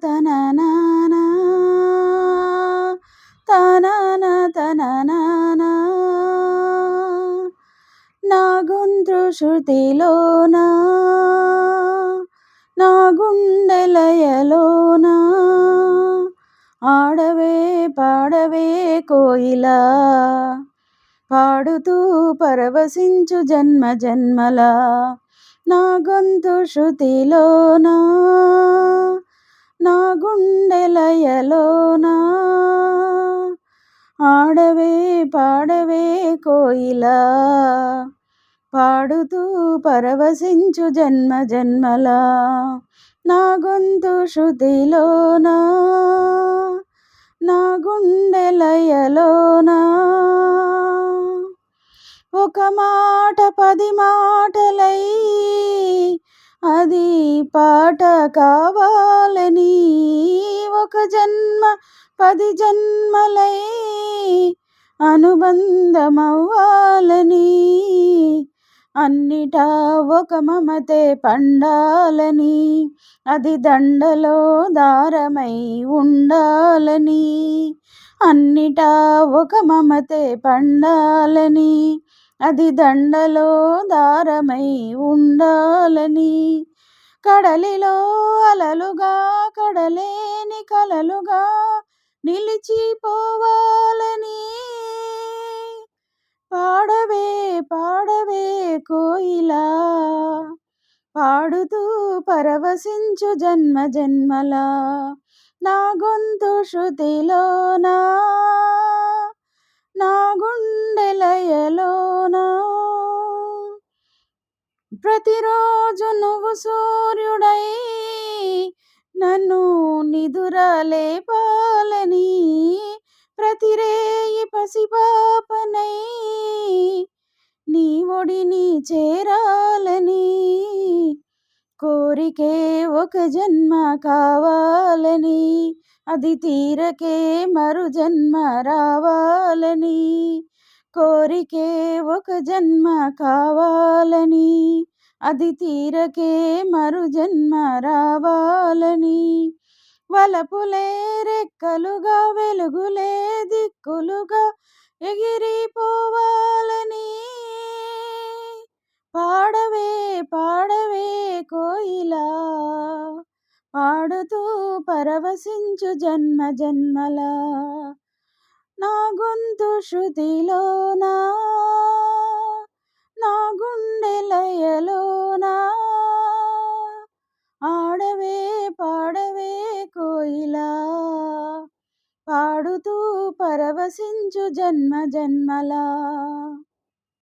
తననానా తననా తననానా నా గొంతు శృతిలోన నా గుండె లయలోన ఆడవే పాడవే కోయిలా పాడుతూ పరవశించు జన్మ జన్మలా నా గొంతు శృతిలోన నా గుండె లయలోన ఆడవే పాడవే కోయిలా పాడుతూ పరవశించు జన్మ జన్మలా నా గొంతు శృతిలోన నా గుండె లయలోన ఒక మాట 10 మాటలై అది పాట కావాలని ఒక జన్మ 10 జన్మలై అనుబంధమవ్వాలని అన్నిటా ఒక మమతే పండాలని అది దండలో దారమై ఉండాలని అన్నిటా ఒక మమతే పండాలని అది దండలో దారమై ఉండాలని కడలిలో అలలుగా కడలేని కలలుగా నిలిచిపోవాలని పాడవే పాడవే కోయిలా పాడుతూ పరవశించు జన్మ జన్మలా నా గొంతు శృతిలోనా నా గుండె లయలోనా ప్రతిరోజు నువ్వు సూర్యుడై నన్ను నిదుర లేపాలని ప్రతిరేయి పసిపాపనై నీ ఒడిని చేరాలని కోరికే ఒక జన్మ కావాలని అది తీరకే మరు జన్మ రావాలని కోరికే ఒక జన్మ కావాలని అది తీరకే మరు జన్మ రావాలని వలపులే రెక్కలుగా వెలుగులే దిక్కులుగా ఎగిరిపోవాలని పాడవే పాడవే కోయిలా పాడుతూ పరవశించు జన్మ జన్మలా నా గొంతు శృతిలోనా నా గుండె లయలోనా ఆడవే పాడవే కోయిలా పాడుతూ పరవశించు జన్మ జన్మలా